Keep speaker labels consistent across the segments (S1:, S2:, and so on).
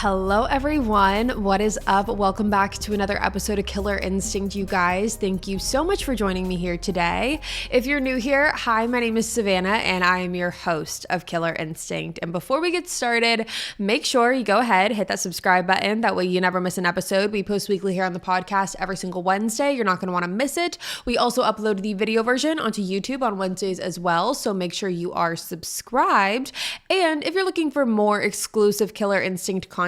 S1: Hello everyone, what is up? Welcome back to another episode of Killer Instinct, you guys. Thank you so much for joining me here today. If you're new here, hi, my name is Savannah and I am your host of Killer Instinct. And before we get started, make sure you go ahead, hit that subscribe button. That way you never miss an episode. We post weekly here on the podcast every single Wednesday. You're not going to want to miss it. We also upload the video version onto YouTube on Wednesdays as well. So make sure you are subscribed. And if you're looking for more exclusive Killer Instinct content,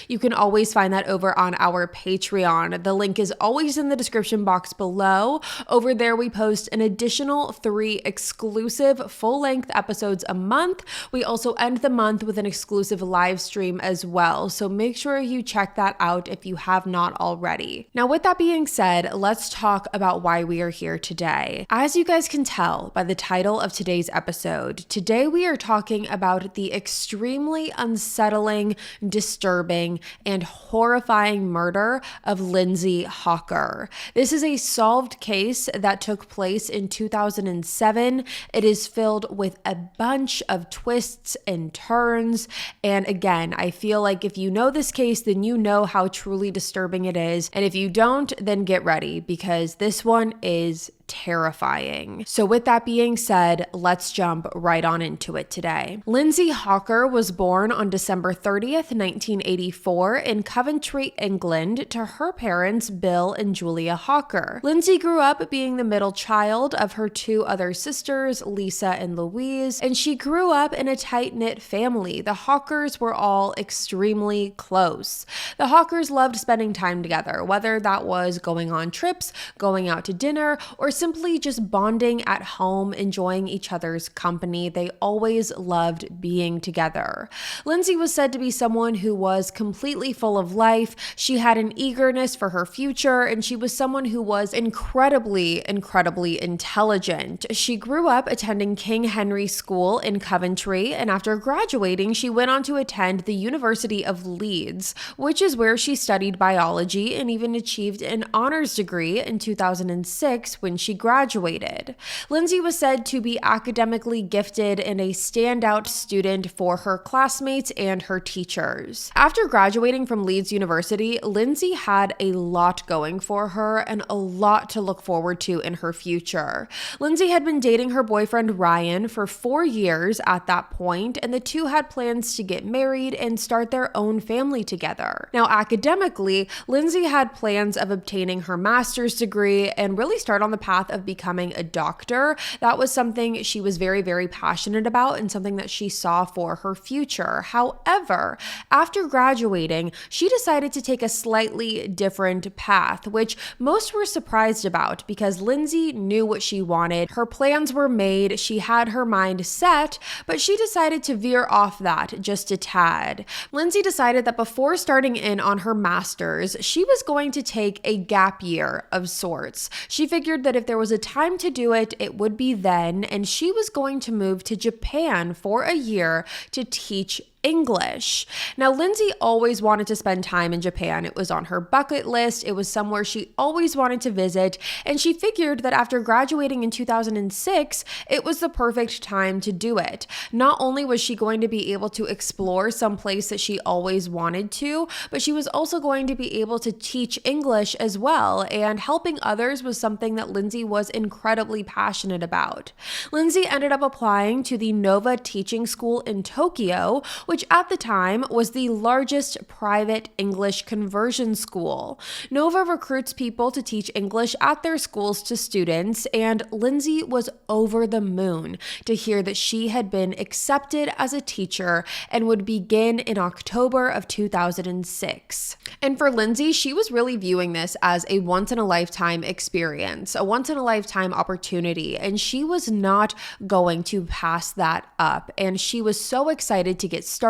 S1: you can always find that over on our Patreon. The link is always in the description box below. Over there, we post an additional 3 exclusive full-length episodes a month. We also end the month with an exclusive live stream as well. So make sure you check that out if you have not already. Now, with that being said, let's talk about why we are here today. As you guys can tell by the title of today's episode, today we are talking about the extremely unsettling, disturbing, and horrifying murder of Lindsay Hawker. This is a solved case that took place in 2007. It is filled with a bunch of twists and turns. And again, I feel like if you know this case, then you know how truly disturbing it is. And if you don't, then get ready because this one is terrifying. So with that being said, let's jump right on into it today. Lindsay Hawker was born on December 30th, 1984 in Coventry, England to her parents, Bill and Julia Hawker. Lindsay grew up being the middle child of her 2 other sisters, Lisa and Louise, and she grew up in a tight-knit family. The Hawkers were all extremely close. The Hawkers loved spending time together, whether that was going on trips, going out to dinner, or simply just bonding at home, enjoying each other's company. They always loved being together. Lindsay was said to be someone who was completely full of life. She had an eagerness for her future, and she was someone who was incredibly intelligent. She grew up attending King Henry School in Coventry, and after graduating, she went on to attend the University of Leeds, which is where she studied biology and even achieved an honors degree in 2006 when she graduated. Lindsay was said to be academically gifted and a standout student for her classmates and her teachers. After graduating from Leeds University, Lindsay had a lot going for her and a lot to look forward to in her future. Lindsay had been dating her boyfriend Ryan for 4 years at that point, and the two had plans to get married and start their own family together. Now, academically, Lindsay had plans of obtaining her master's degree and really start on the path of becoming a doctor. That was something she was very passionate about and something that she saw for her future. However, after graduating, she decided to take a slightly different path, which most were surprised about because Lindsay knew what she wanted. Her plans were made. She had her mind set, but she decided to veer off that just a tad. Lindsay decided that before starting in on her master's, she was going to take a gap year of sorts. She figured that if there was a time to do it, it would be then, and she was going to move to Japan for a year to teach English. Now, Lindsay always wanted to spend time in Japan. It was on her bucket list. It was somewhere she always wanted to visit, and she figured that after graduating in 2006, it was the perfect time to do it. Not only was she going to be able to explore some place that she always wanted to, but she was also going to be able to teach English as well, and helping others was something that Lindsay was incredibly passionate about. Lindsay ended up applying to the Nova Teaching School in Tokyo, which at the time was the largest private English conversion school. Nova recruits people to teach English at their schools to students, and Lindsay was over the moon to hear that she had been accepted as a teacher and would begin in October of 2006. And for Lindsay, she was really viewing this as a once-in-a-lifetime experience, a once-in-a-lifetime opportunity, and she was not going to pass that up. And she was so excited to get started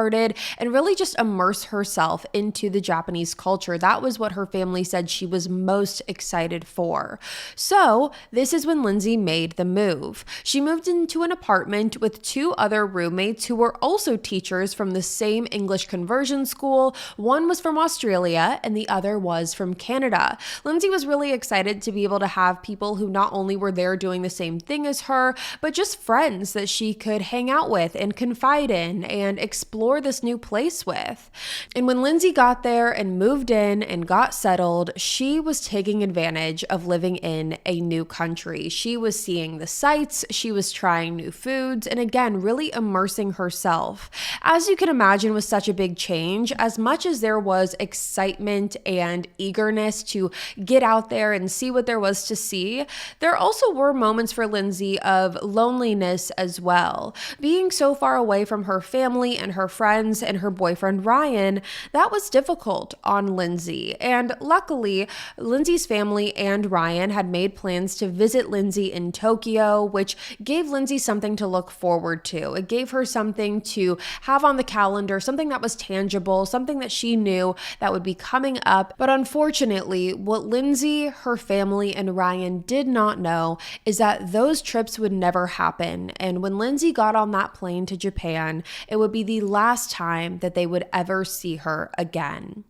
S1: and really just immerse herself into the Japanese culture. That was what her family said she was most excited for. So this is when Lindsay made the move. She moved into an apartment with 2 other roommates who were also teachers from the same English conversion school. One was from Australia and the other was from Canada. Lindsay was really excited to be able to have people who not only were there doing the same thing as her, but just friends that she could hang out with and confide in and explore explore this new place with. And when Lindsay got there and moved in and got settled, she was taking advantage of living in a new country. She was seeing the sights, she was trying new foods, and again, really immersing herself. As you can imagine with such a big change, as much as there was excitement and eagerness to get out there and see what there was to see, there also were moments for Lindsay of loneliness as well. Being so far away from her family and her friends and her boyfriend Ryan, that was difficult on Lindsay. And luckily, Lindsay's family and Ryan had made plans to visit Lindsay in Tokyo, which gave Lindsay something to look forward to. It gave her something to have on the calendar, something that was tangible, something that she knew that would be coming up. But unfortunately, what Lindsay, her family, and Ryan did not know is that those trips would never happen. And when Lindsay got on that plane to Japan, it would be the last time that they would ever see her again.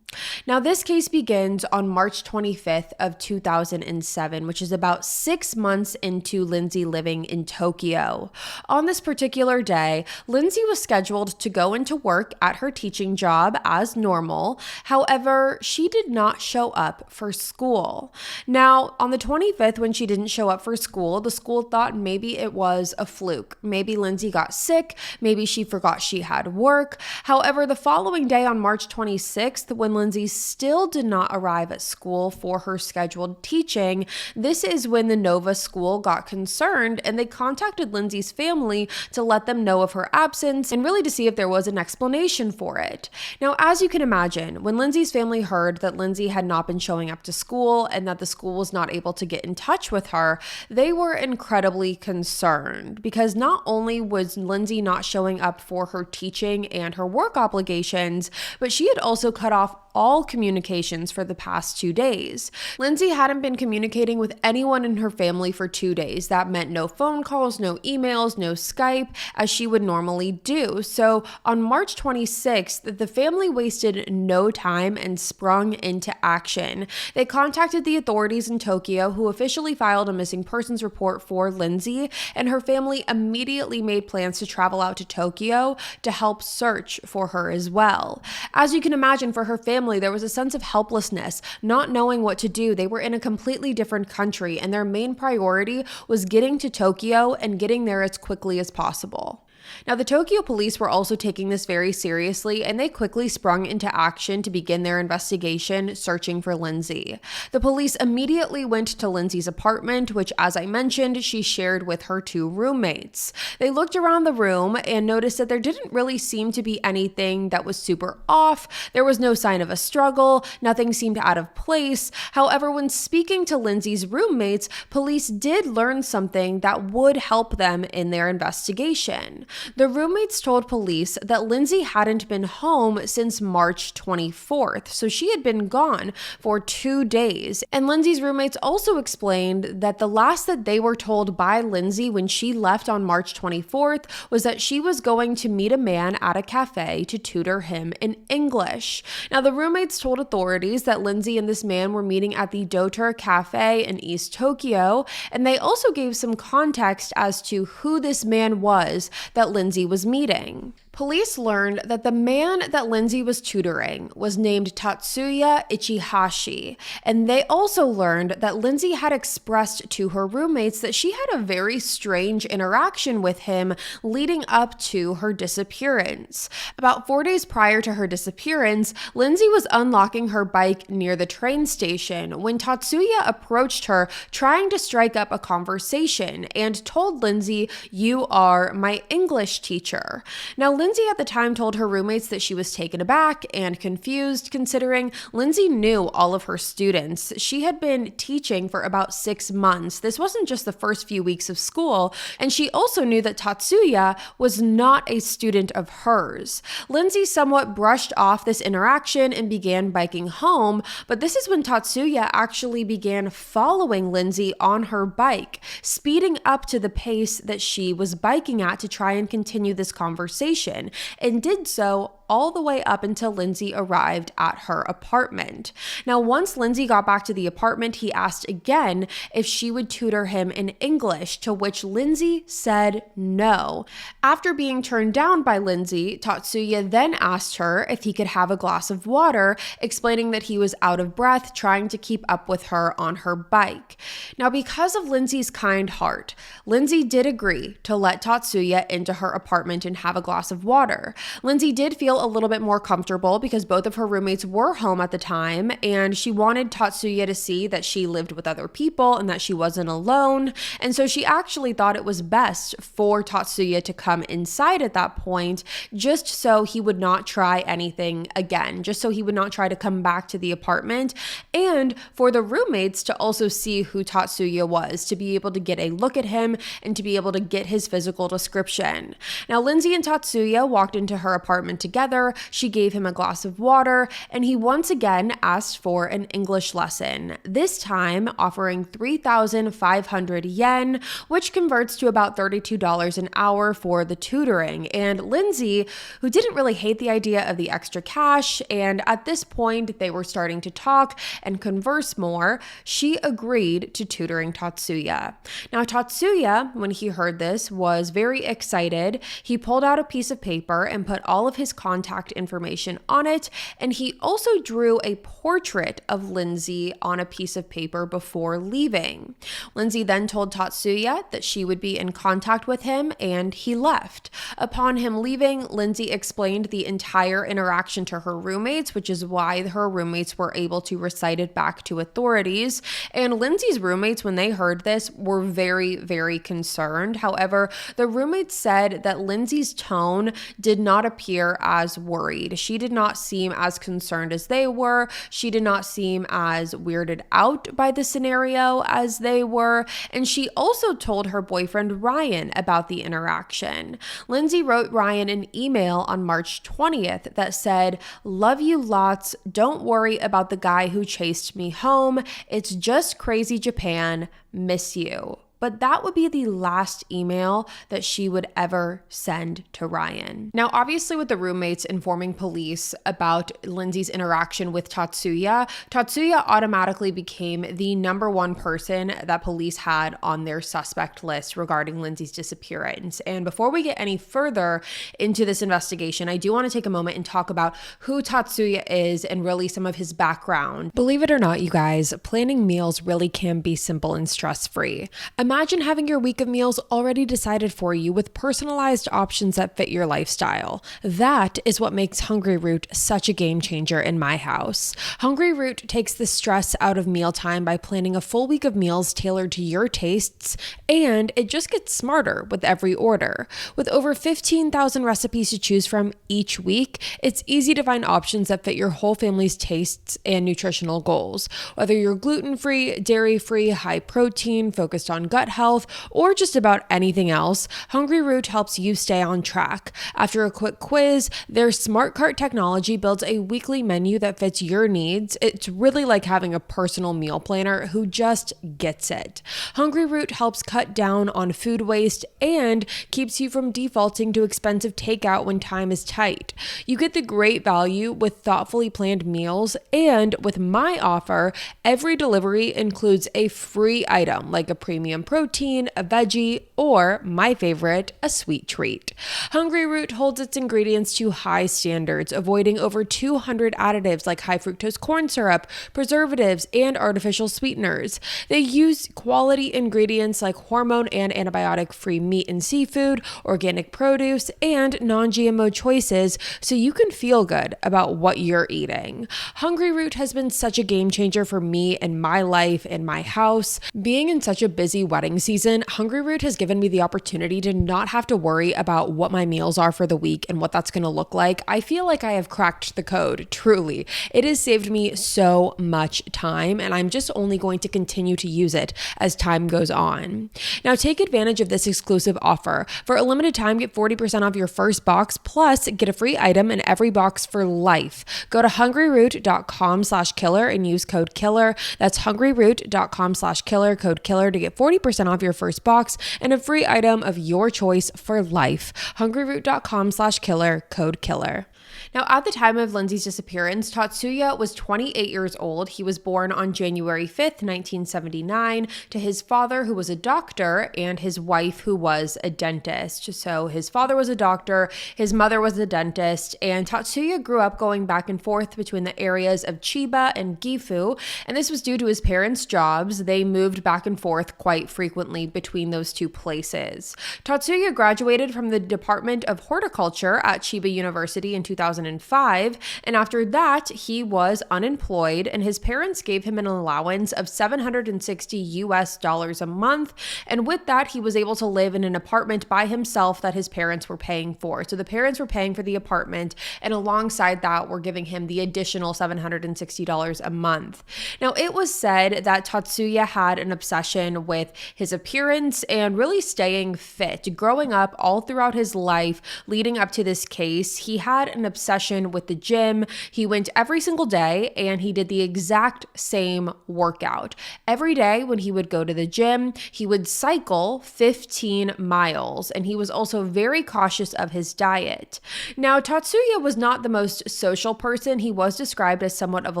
S1: Now, this case begins on March 25th of 2007, which is about 6 months into Lindsay living in Tokyo. On this particular day, Lindsay was scheduled to go into work at her teaching job as normal. However, she did not show up for school. Now, on the 25th, when she didn't show up for school, the school thought maybe it was a fluke. Maybe Lindsay got sick. Maybe she forgot she had work. However, the following day on March 26th, when Lindsay still did not arrive at school for her scheduled teaching, this is when the Nova school got concerned and they contacted Lindsay's family to let them know of her absence and really to see if there was an explanation for it. Now, as you can imagine, when Lindsay's family heard that Lindsay had not been showing up to school and that the school was not able to get in touch with her, they were incredibly concerned because not only was Lindsay not showing up for her teaching and her work obligations, but she had also cut off all communications for the past 2 days. Lindsay hadn't been communicating with anyone in her family for 2 days. That meant no phone calls, no emails, no Skype, as she would normally do. So on March 26th, the family wasted no time and sprung into action. They contacted the authorities in Tokyo, who officially filed a missing persons report for Lindsay, and her family immediately made plans to travel out to Tokyo to help search for her as well. As you can imagine, for her family, there was a sense of helplessness, not knowing what to do. They were in a completely different country, and their main priority was getting to Tokyo and getting there as quickly as possible. Now, the Tokyo police were also taking this very seriously, and they quickly sprung into action to begin their investigation, searching for Lindsay. The police immediately went to Lindsay's apartment, which, as I mentioned, she shared with her 2 roommates. They looked around the room and noticed that there didn't really seem to be anything that was super off. There was no sign of a struggle. Nothing seemed out of place. However, when speaking to Lindsay's roommates, police did learn something that would help them in their investigation. The roommates told police that Lindsay hadn't been home since March 24th, so she had been gone for 2 days. And Lindsay's roommates also explained that the last that they were told by Lindsay when she left on March 24th was that she was going to meet a man at a cafe to tutor him in English. Now, the roommates told authorities that Lindsay and this man were meeting at the Doter Cafe in East Tokyo, and they also gave some context as to who this man was that Lindsay was meeting. Police learned that the man that Lindsay was tutoring was named Tatsuya Ichihashi, and they also learned that Lindsay had expressed to her roommates that she had a very strange interaction with him leading up to her disappearance. About 4 days prior to her disappearance, Lindsay was unlocking her bike near the train station when Tatsuya approached her, trying to strike up a conversation, and told Lindsay, "You are my English teacher." Now, Lindsay at the time told her roommates that she was taken aback and confused, considering Lindsay knew all of her students. She had been teaching for about 6 months. This wasn't just the first few weeks of school, and she also knew that Tatsuya was not a student of hers. Lindsay somewhat brushed off this interaction and began biking home, but this is when Tatsuya actually began following Lindsay on her bike, speeding up to the pace that she was biking at to try and continue this conversation, and did so all the way up until Lindsay arrived at her apartment. Now, once Lindsay got back to the apartment, he asked again if she would tutor him in English, to which Lindsay said no. After being turned down by Lindsay, Tatsuya then asked her if he could have a glass of water, explaining that he was out of breath trying to keep up with her on her bike. Now, because of Lindsay's kind heart, Lindsay did agree to let Tatsuya into her apartment and have a glass of water. Lindsay did feel a little bit more comfortable because both of her roommates were home at the time, and she wanted Tatsuya to see that she lived with other people and that she wasn't alone. And so she actually thought it was best for Tatsuya to come inside at that point, just so he would not try anything again, just so he would not try to come back to the apartment, and for the roommates to also see who Tatsuya was, to be able to get a look at him and to be able to get his physical description. Now, Lindsay and Tatsuya walked into her apartment together. She gave him a glass of water, and he once again asked for an English lesson, this time offering 3,500 yen, which converts to about $32 an hour for the tutoring. And Lindsay, who didn't really hate the idea of the extra cash, and at this point they were starting to talk and converse more, she agreed to tutoring Tatsuya. Now, Tatsuya, when he heard this, was very excited. He pulled out a piece of paper and put all of his contact information on it, and he also drew a portrait of Lindsay on a piece of paper before leaving. Lindsay then told Tatsuya that she would be in contact with him, and he left. Upon him leaving, Lindsay explained the entire interaction to her roommates, which is why her roommates were able to recite it back to authorities. And Lindsay's roommates, when they heard this, were very, very concerned. However, the roommates said that Lindsay's tone did not appear as worried. She did not seem as concerned as they were. She did not seem as weirded out by the scenario as they were. And she also told her boyfriend Ryan about the interaction. Lindsay wrote Ryan an email on March 20th that said, "Love you lots. Don't worry about the guy who chased me home. It's just crazy Japan. Miss you." But that would be the last email that she would ever send to Ryan. Now, obviously, with the roommates informing police about Lindsay's interaction with Tatsuya, Tatsuya automatically became the number one person that police had on their suspect list regarding Lindsay's disappearance. And before we get any further into this investigation, I do want to take a moment and talk about who Tatsuya is and really some of his background. Believe it or not, you guys, planning meals really can be simple and stress-free. Imagine having your week of meals already decided for you with personalized options that fit your lifestyle. That is what makes Hungry Root such a game changer in my house. Hungry Root takes the stress out of mealtime by planning a full week of meals tailored to your tastes, and it just gets smarter with every order. With over 15,000 recipes to choose from each week, it's easy to find options that fit your whole family's tastes and nutritional goals. Whether you're gluten-free, dairy-free, high protein, focused on gut health, or just about anything else, Hungry Root helps you stay on track. After a quick quiz, their Smart Cart technology builds a weekly menu that fits your needs. It's really like having a personal meal planner who just gets it. Hungry Root helps cut down on food waste and keeps you from defaulting to expensive takeout when time is tight. You get the great value with thoughtfully planned meals, and with my offer, every delivery includes a free item like a premium protein, a veggie, or my favorite, a sweet treat. Hungry Root holds its ingredients to high standards, avoiding over 200 additives like high fructose corn syrup, preservatives, and artificial sweeteners. They use quality ingredients like hormone and antibiotic-free meat and seafood, organic produce, and non-GMO choices, so you can feel good about what you're eating. Hungry Root has been such a game changer for me in my life, in my house. Being in such a busy wedding season, Hungry Root has given me the opportunity to not have to worry about what my meals are for the week and what that's going to look like. I feel like I have cracked the code, truly. It has saved me so much time, and I'm just only going to continue to use it as time goes on. Now, take advantage of this exclusive offer. For a limited time, get 40% off your first box, plus get a free item in every box for life. Go to hungryroot.com/killer and use code KILLER. That's hungryroot.com/killer, code KILLER, to get 40% off your first box and a free item of your choice for life. hungryroot.com/killer, code KILLER. Now, at the time of Lindsay's disappearance, Tatsuya was 28 years old. He was born on January 5th, 1979, to his father, who was a doctor, and his wife, who was a dentist. So his father was a doctor, his mother was a dentist, and Tatsuya grew up going back and forth between the areas of Chiba and Gifu, and this was due to his parents' jobs. They moved back and forth quite frequently between those two places. Tatsuya graduated from the Department of Horticulture at Chiba University in 2005, and after that, he was unemployed, and his parents gave him an allowance of $760 a month, and with that, he was able to live in an apartment by himself that his parents were paying for. So the parents were paying for the apartment, and alongside that, were giving him the additional $760 a month. Now, it was said that Tatsuya had an obsession with his appearance and really staying fit. Growing up all throughout his life leading up to this case, he had an obsession with the gym. He went every single day and he did the exact same workout. Every day when he would go to the gym, he would cycle 15 miles, and he was also very cautious of his diet. Now, Tatsuya was not the most social person. He was described as somewhat of a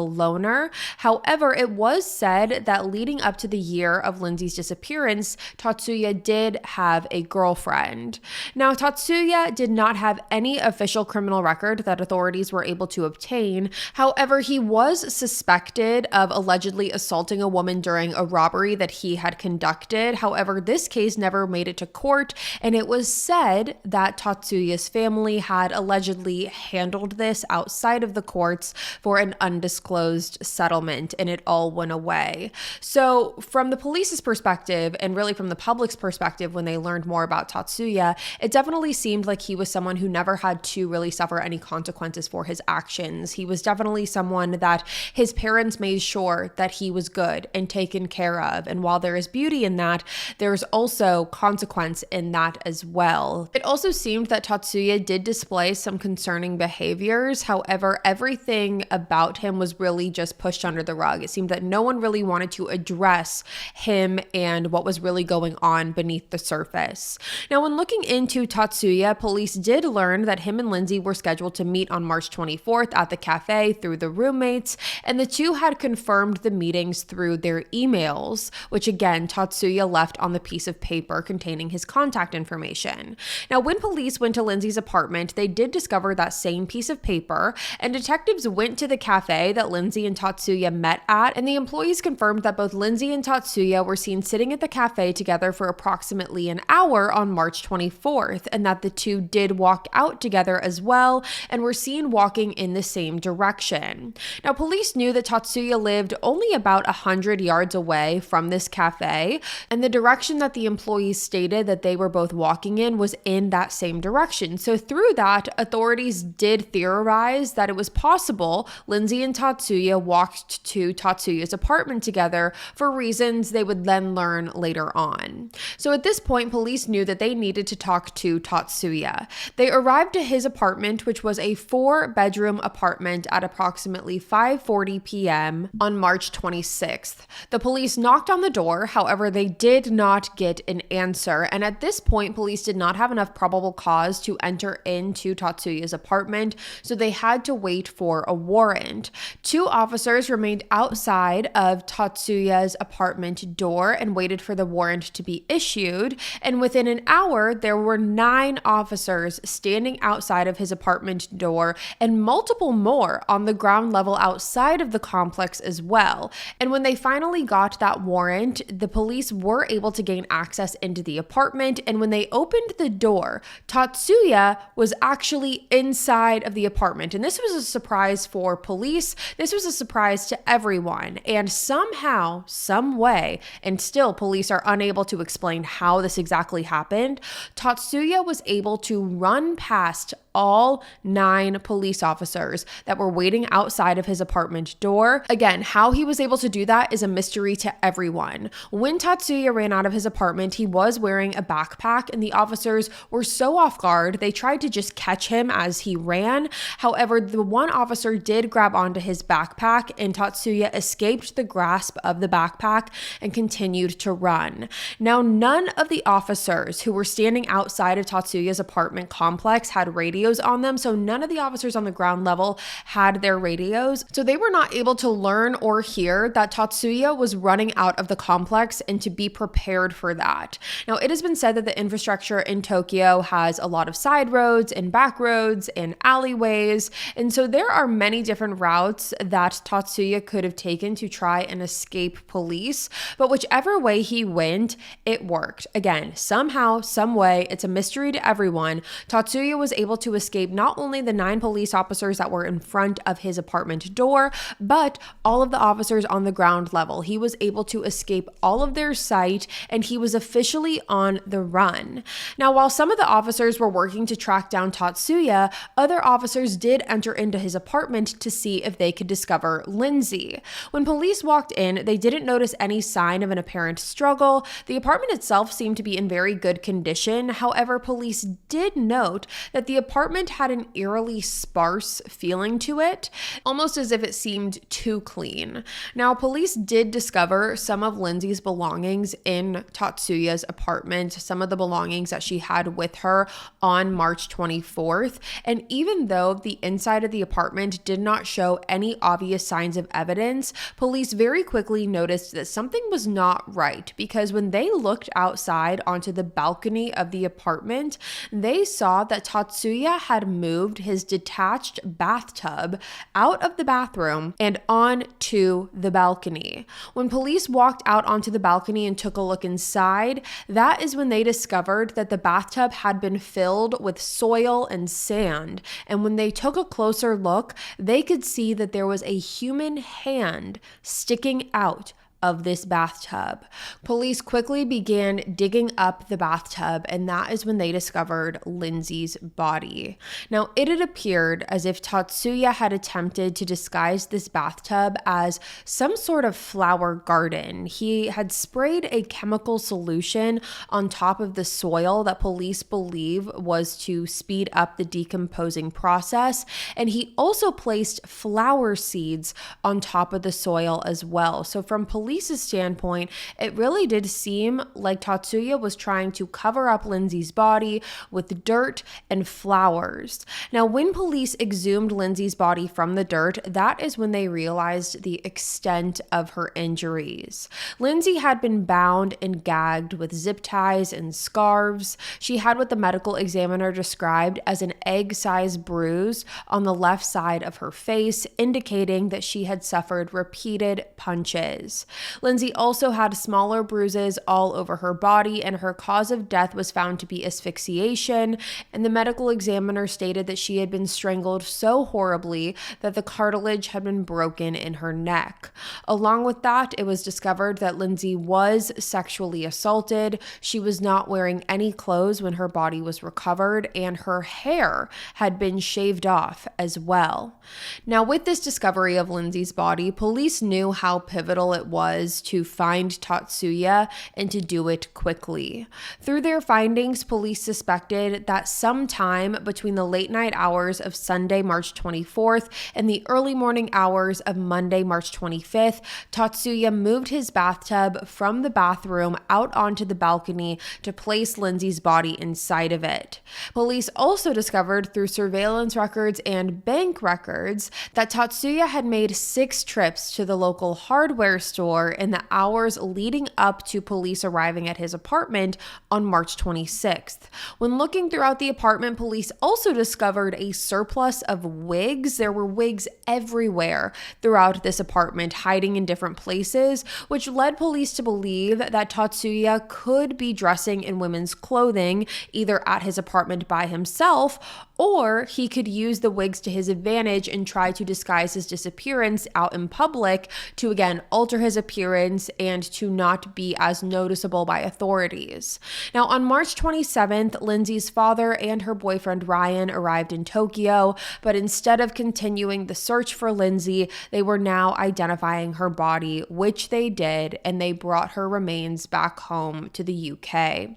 S1: loner. However, it was said that leading up to the year of Lindsay's disappearance, Tatsuya did have a girlfriend. Now, Tatsuya did not have any official criminal record that authorities were able to obtain. However, he was suspected of allegedly assaulting a woman during a robbery that he had conducted. However, this case never made it to court, and it was said that Tatsuya's family had allegedly handled this outside of the courts for an undisclosed settlement, and it all went away. So from the police's perspective, and really from the public's perspective, when they learned more about Tatsuya, it definitely seemed like he was someone who never had to really suffer any consequences for his actions. He was definitely someone that his parents made sure that he was good and taken care of. And while there is beauty in that, there's also consequence in that as well. It also seemed that Tatsuya did display some concerning behaviors. However, everything about him was really just pushed under the rug. It seemed that no one really wanted to address him and what was really going on beneath the surface. Now, when looking into Tatsuya, police did learn that him and Lindsay were scheduled to meet on March 24th at the cafe through the roommates, and the two had confirmed the meetings through their emails, which again, Tatsuya left on the piece of paper containing his contact information. Now, when police went to Lindsay's apartment, they did discover that same piece of paper, and detectives went to the cafe that Lindsay and Tatsuya met at, and the employees confirmed that both Lindsay and Tatsuya were seen sitting at the cafe together for approximately an hour on March 24th, and that the two did walk out together as well and were seen walking in the same direction. Now, police knew that Tatsuya lived only about 100 yards away from this cafe, and the direction that the employees stated that they were both walking in was in that same direction. So through that, authorities did theorize that it was possible Lindsay and Tatsuya walked to Tatsuya's apartment together for reasons they would then learn later on. So at this point, police knew that they needed to talk to Tatsuya. They arrived to his apartment, which was a 4-bedroom apartment, at approximately 5:40 p.m. on March 26th. The police knocked on the door, however, they did not get an answer, and at this point, police did not have enough probable cause to enter into Tatsuya's apartment, so they had to wait for a warrant. 2 officers remained outside of Tatsuya's apartment door and waited for the warrant to be issued, and within an hour, there were 9 officers standing outside of his apartment door and multiple more on the ground level outside of the complex as well. And when they finally got that warrant, the police were able to gain access into the apartment, and when they opened the door, Tatsuya was actually inside of the apartment. And this was a surprise for police. This was a surprise to everyone. And somehow, some way, and still police are unable to explain how this exactly happened, Tatsuya was able to run past all 9 police officers that were waiting outside of his apartment door. Again, how he was able to do that is a mystery to everyone. When Tatsuya ran out of his apartment, he was wearing a backpack, and the officers were so off guard, they tried to just catch him as he ran. However, the one officer did grab onto his backpack, and Tatsuya escaped the grasp of the backpack and continued to run. Now, none of the officers who were standing outside of Tatsuya's apartment complex had radio radios on them, so none of the officers on the ground level had their radios, so they were not able to learn or hear that Tatsuya was running out of the complex and to be prepared for that. Now, it has been said that the infrastructure in Tokyo has a lot of side roads and back roads and alleyways, and so there are many different routes that Tatsuya could have taken to try and escape police, but whichever way he went, it worked. Again, somehow, some way, it's a mystery to everyone, Tatsuya was able to escape not only the 9 police officers that were in front of his apartment door, but all of the officers on the ground level. He was able to escape all of their sight, and he was officially on the run. Now, while some of the officers were working to track down Tatsuya, other officers did enter into his apartment to see if they could discover Lindsay. When police walked in, they didn't notice any sign of an apparent struggle. The apartment itself seemed to be in very good condition. However, police did note that the apartment had an eerily sparse feeling to it, almost as if it seemed too clean. Now, police did discover some of Lindsay's belongings in Tatsuya's apartment, some of the belongings that she had with her on March 24th. And even though the inside of the apartment did not show any obvious signs of evidence, police very quickly noticed that something was not right, because when they looked outside onto the balcony of the apartment, they saw that Tatsuya had moved his detached bathtub out of the bathroom and onto the balcony. When police walked out onto the balcony and took a look inside, that is when they discovered that the bathtub had been filled with soil and sand. And when they took a closer look, they could see that there was a human hand sticking out of this bathtub. Police quickly began digging up the bathtub, and that is when they discovered Lindsay's body. Now, it had appeared as if Tatsuya had attempted to disguise this bathtub as some sort of flower garden. He had sprayed a chemical solution on top of the soil that police believe was to speed up the decomposing process, and he also placed flower seeds on top of the soil as well. So from police's standpoint, it really did seem like Tatsuya was trying to cover up Lindsay's body with dirt and flowers. Now, when police exhumed Lindsay's body from the dirt, that is when they realized the extent of her injuries. Lindsay had been bound and gagged with zip ties and scarves. She had what the medical examiner described as an egg-sized bruise on the left side of her face, indicating that she had suffered repeated punches. Lindsay also had smaller bruises all over her body, and her cause of death was found to be asphyxiation, and the medical examiner stated that she had been strangled so horribly that the cartilage had been broken in her neck. Along with that, it was discovered that Lindsay was sexually assaulted. She was not wearing any clothes when her body was recovered, and her hair had been shaved off as well. Now, with this discovery of Lindsay's body, police knew how pivotal it was to find Tatsuya and to do it quickly. Through their findings, police suspected that sometime between the late night hours of Sunday, March 24th and the early morning hours of Monday, March 25th, Tatsuya moved his bathtub from the bathroom out onto the balcony to place Lindsay's body inside of it. Police also discovered through surveillance records and bank records that Tatsuya had made 6 trips to the local hardware store in the hours leading up to police arriving at his apartment on March 26th. When looking throughout the apartment, police also discovered a surplus of wigs. There were wigs everywhere throughout this apartment, hiding in different places, which led police to believe that Tatsuya could be dressing in women's clothing, either at his apartment by himself, or he could use the wigs to his advantage and try to disguise his disappearance out in public to, again, alter his appearance and to not be as noticeable by authorities. Now, on March 27th, Lindsay's father and her boyfriend Ryan arrived in Tokyo, but instead of continuing the search for Lindsay, they were now identifying her body, which they did, and they brought her remains back home to the UK.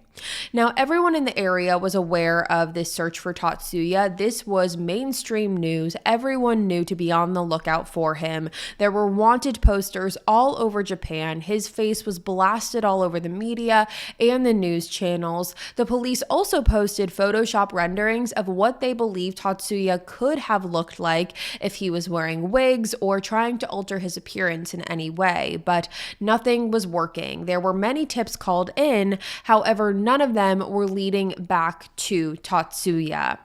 S1: Now, everyone in the area was aware of this search for Tatsuya. This was mainstream news. Everyone knew to be on the lookout for him. There were wanted posters all over Japan. His face was blasted all over the media and the news channels. The police also posted Photoshop renderings of what they believed Tatsuya could have looked like if he was wearing wigs or trying to alter his appearance in any way, but nothing was working. There were many tips called in, however, none of them were leading back to Tatsuya.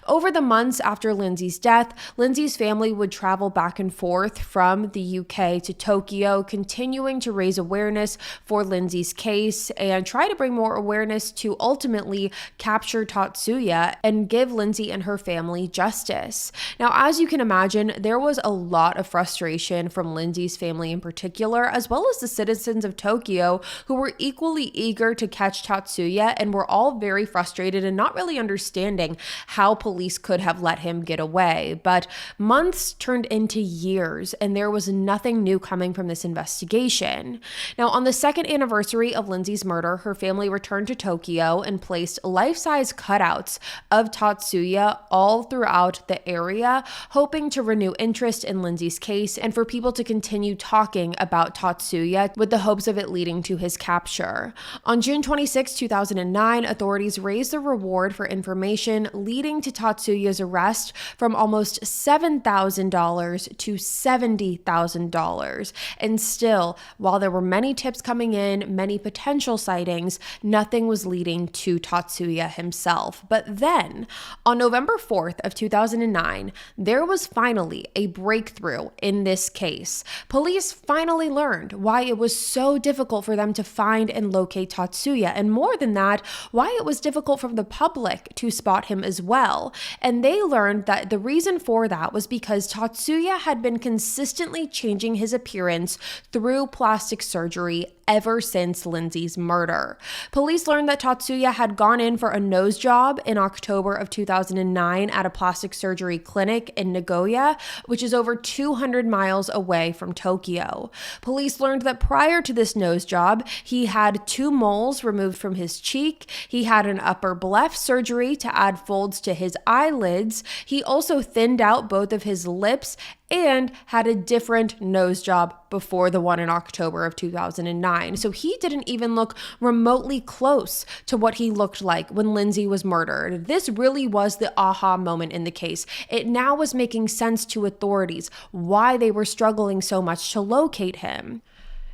S1: Over the months after Lindsay's death, Lindsay's family would travel back and forth from the UK to Tokyo, continuing to raise awareness for Lindsay's case and try to bring more awareness to ultimately capture Tatsuya and give Lindsay and her family justice. Now, as you can imagine, there was a lot of frustration from Lindsay's family in particular, as well as the citizens of Tokyo, who were equally eager to catch Tatsuya and were all very frustrated and not really understanding how police could have let him get away. But months turned into years, and there was nothing new coming from this investigation. Now, on the second anniversary of Lindsay's murder, her family returned to Tokyo and placed life-size cutouts of Tatsuya all throughout the area, hoping to renew interest in Lindsay's case and for people to continue talking about Tatsuya with the hopes of it leading to his capture. On June 26, 2009, authorities raised the reward for information leading to Tatsuya's arrest from almost $7,000 to $70,000. And still, while there were many tips coming in, many potential sightings, nothing was leading to Tatsuya himself. But then, on November 4th of 2009, there was finally a breakthrough in this case. Police finally learned why it was so difficult for them to find and locate Tatsuya, and more than that, why it was difficult for the public to spot him as well. And they learned that the reason for that was because Tatsuya had been consistently changing his appearance through plastic surgery ever since Lindsay's murder. Police learned that Tatsuya had gone in for a nose job in October of 2009 at a plastic surgery clinic in Nagoya, which is over 200 miles away from Tokyo. Police learned that prior to this nose job, he had 2 moles removed from his cheek. He had an upper cleft surgery to add folds to his eyelids. He also thinned out both of his lips and had a different nose job before the one in October of 2009. So he didn't even look remotely close to what he looked like when Lindsay was murdered. This really was the aha moment in the case. It now was making sense to authorities why they were struggling so much to locate him.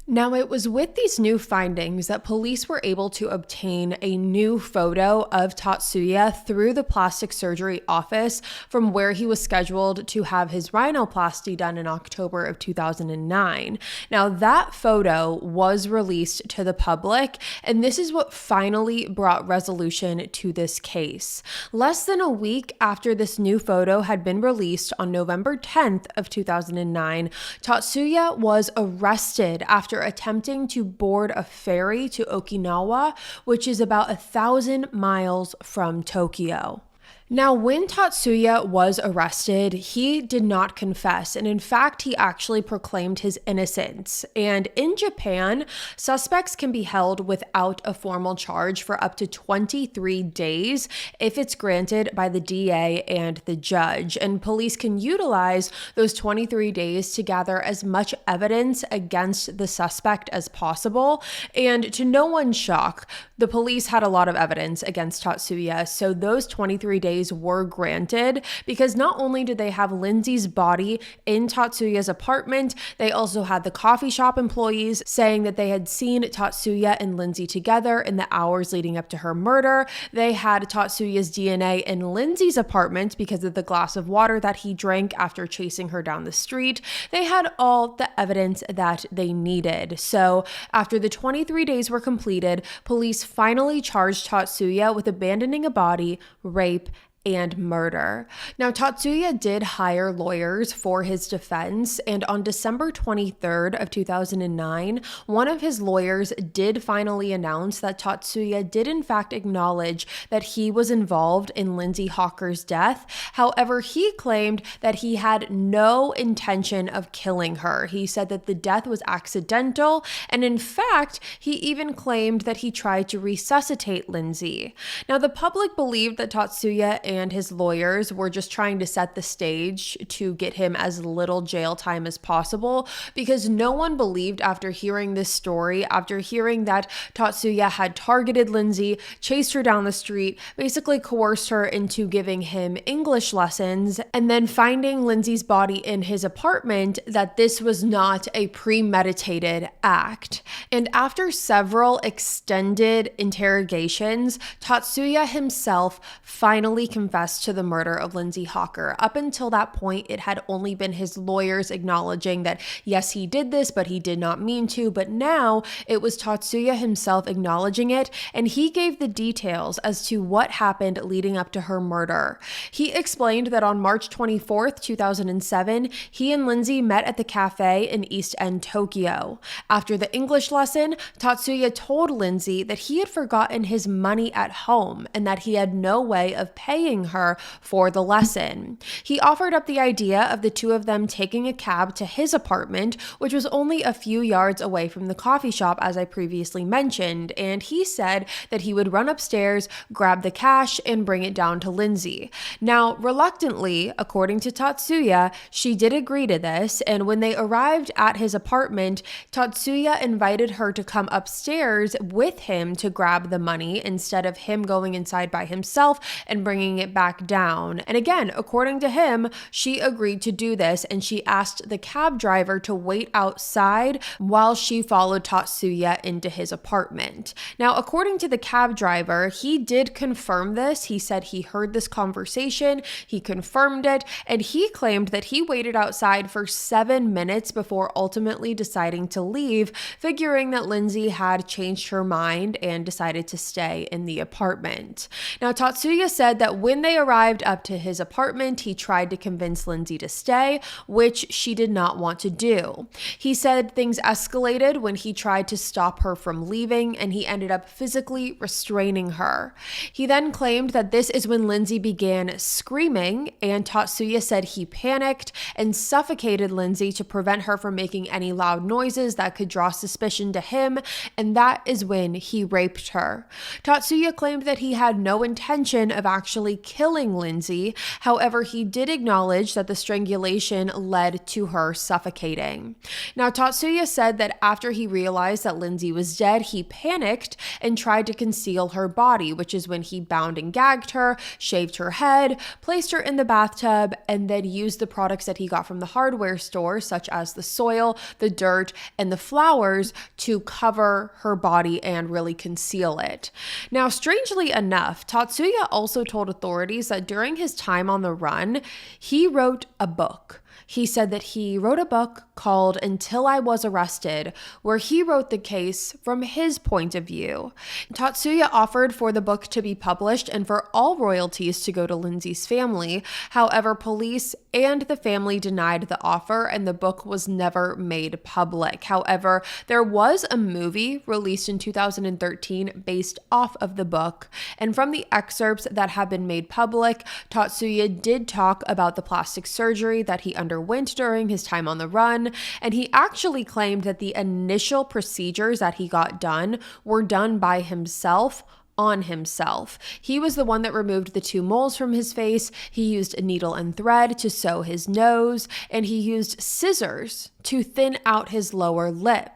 S1: Now, it was with these new findings that police were able to obtain a new photo of Tatsuya through the plastic surgery office from where he was scheduled to have his rhinoplasty done in October of 2009. Now, that photo was released to the public, and this is what finally brought resolution to this case. Less than a week after this new photo had been released on November 10th of 2009, Tatsuya was arrested after attempting to board a ferry to Okinawa, which is about 1,000 miles from Tokyo. Now, when Tatsuya was arrested, he did not confess, and in fact, he actually proclaimed his innocence. And in Japan, suspects can be held without a formal charge for up to 23 days if it's granted by the DA and the judge. And police can utilize those 23 days to gather as much evidence against the suspect as possible. And to no one's shock, the police had a lot of evidence against Tatsuya, so those 23 days were granted because not only did they have Lindsay's body in Tatsuya's apartment, they also had the coffee shop employees saying that they had seen Tatsuya and Lindsay together in the hours leading up to her murder. They had Tatsuya's DNA in Lindsay's apartment because of the glass of water that he drank after chasing her down the street. They had all the evidence that they needed. So after the 23 days were completed, police finally charged Tatsuya with abandoning a body, rape, and murder. Now, Tatsuya did hire lawyers for his defense, and on December 23rd of 2009, one of his lawyers did finally announce that Tatsuya did in fact acknowledge that he was involved in Lindsay Hawker's death. However, he claimed that he had no intention of killing her. He said that the death was accidental, and in fact, he even claimed that he tried to resuscitate Lindsay. Now, the public believed that Tatsuya and his lawyers were just trying to set the stage to get him as little jail time as possible, because no one believed after hearing this story, after hearing that Tatsuya had targeted Lindsay, chased her down the street, basically coerced her into giving him English lessons, and then finding Lindsay's body in his apartment, that this was not a premeditated act. And after several extended interrogations, Tatsuya himself finally confessed to the murder of Lindsay Hawker. Up until that point, it had only been his lawyers acknowledging that yes, he did this, but he did not mean to. But now it was Tatsuya himself acknowledging it, and he gave the details as to what happened leading up to her murder. He explained that on March 24th, 2007, he and Lindsay met at the cafe in East End, Tokyo. After the English lesson, Tatsuya told Lindsay that he had forgotten his money at home and that he had no way of paying her for the lesson. He offered up the idea of the two of them taking a cab to his apartment, which was only a few yards away from the coffee shop, as I previously mentioned, and he said that he would run upstairs, grab the cash, and bring it down to Lindsay. Now, reluctantly, according to Tatsuya, she did agree to this, and when they arrived at his apartment, Tatsuya invited her to come upstairs with him to grab the money instead of him going inside by himself and bringing it back down. And again, according to him, she agreed to do this, and she asked the cab driver to wait outside while she followed Tatsuya into his apartment. Now, according to the cab driver, he did confirm this. He said he heard this conversation, he confirmed it, and he claimed that he waited outside for 7 minutes before ultimately deciding to leave, figuring that Lindsay had changed her mind and decided to stay in the apartment. Now, Tatsuya said that when they arrived up to his apartment, he tried to convince Lindsay to stay, which she did not want to do. He said things escalated when he tried to stop her from leaving, and he ended up physically restraining her. He then claimed that this is when Lindsay began screaming, and Tatsuya said he panicked and suffocated Lindsay to prevent her from making any loud noises that could draw suspicion to him, and that is when he raped her. Tatsuya claimed that he had no intention of actually killing Lindsay. However, he did acknowledge that the strangulation led to her suffocating. Now, Tatsuya said that after he realized that Lindsay was dead, he panicked and tried to conceal her body, which is when he bound and gagged her, shaved her head, placed her in the bathtub, and then used the products that he got from the hardware store, such as the soil, the dirt, and the flowers, to cover her body and really conceal it. Now, strangely enough, Tatsuya also told authorities that during his time on the run, he wrote a book. He said that he wrote a book called Until I Was Arrested, where he wrote the case from his point of view. Tatsuya offered for the book to be published and for all royalties to go to Lindsay's family. However, police and the family denied the offer, and the book was never made public. However, there was a movie released in 2013 based off of the book, and from the excerpts that have been made public, Tatsuya did talk about the plastic surgery that he underwent during his time on the run, and he actually claimed that the initial procedures that he got done were done by himself on himself. He was the one that removed the 2 moles from his face. He used a needle and thread to sew his nose, and he used scissors to thin out his lower lip.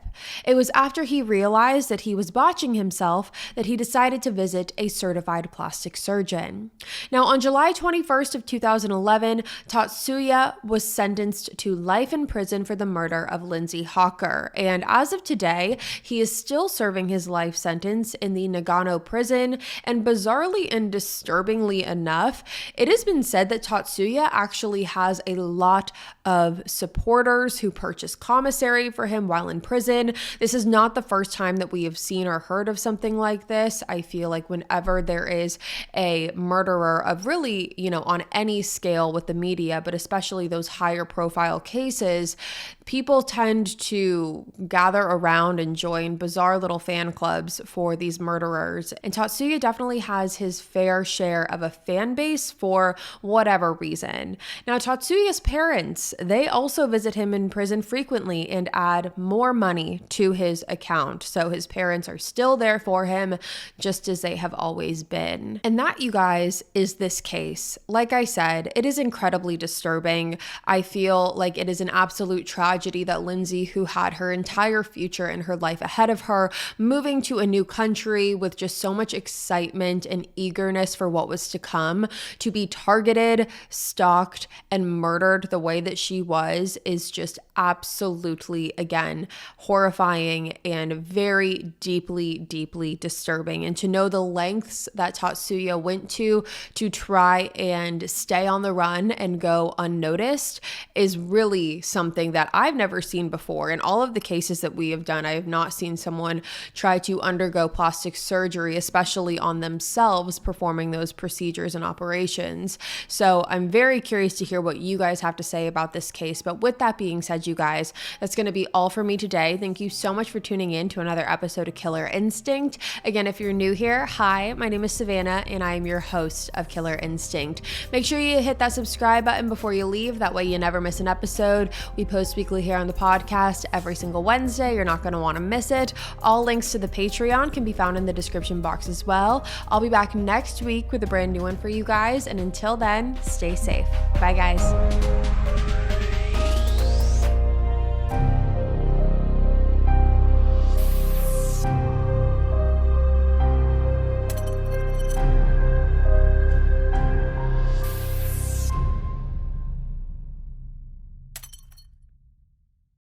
S1: It was after he realized that he was botching himself that he decided to visit a certified plastic surgeon. Now, on July 21st of 2011, Tatsuya was sentenced to life in prison for the murder of Lindsay Hawker. And as of today, he is still serving his life sentence in the Nagano prison. And bizarrely and disturbingly enough, it has been said that Tatsuya actually has a lot of supporters who purchase commissary for him while in prison. again, this is not the first time that we have seen or heard of something like this. I feel like whenever there is a murderer of really, on any scale with the media, but especially those higher profile cases, people tend to gather around and join bizarre little fan clubs for these murderers. And Tatsuya definitely has his fair share of a fan base for whatever reason. Now, Tatsuya's parents, they also visit him in prison frequently and add more money to his account. So his parents are still there for him, just as they have always been. And that, you guys, is this case. Like I said, it is incredibly disturbing. I feel like it is an absolute tragedy that Lindsay, who had her entire future and her life ahead of her, moving to a new country with just so much excitement and eagerness for what was to come, to be targeted, stalked, and murdered the way that she was is just absolutely, again, horrifying and very deeply, deeply disturbing. And to know the lengths that Tatsuya went to try and stay on the run and go unnoticed is really something that I've never seen before. In all of the cases that we have done, I have not seen someone try to undergo plastic surgery, especially on themselves, performing those procedures and operations. So I'm very curious to hear what you guys have to say about this case. But with that being said, you guys, that's going to be all for me today. Thank you so much for tuning in to another episode of Killer Instinct. Again, if you're new here, hi, my name is Savannah and I am your host of Killer Instinct. Make sure you hit that subscribe button before you leave. That way you never miss an episode. We post weekly here on the podcast every single Wednesday. You're not going to want to miss it. All links to the Patreon can be found in the description box as well. I'll be back next week with a brand new one for you guys. And until then, stay safe. Bye, guys.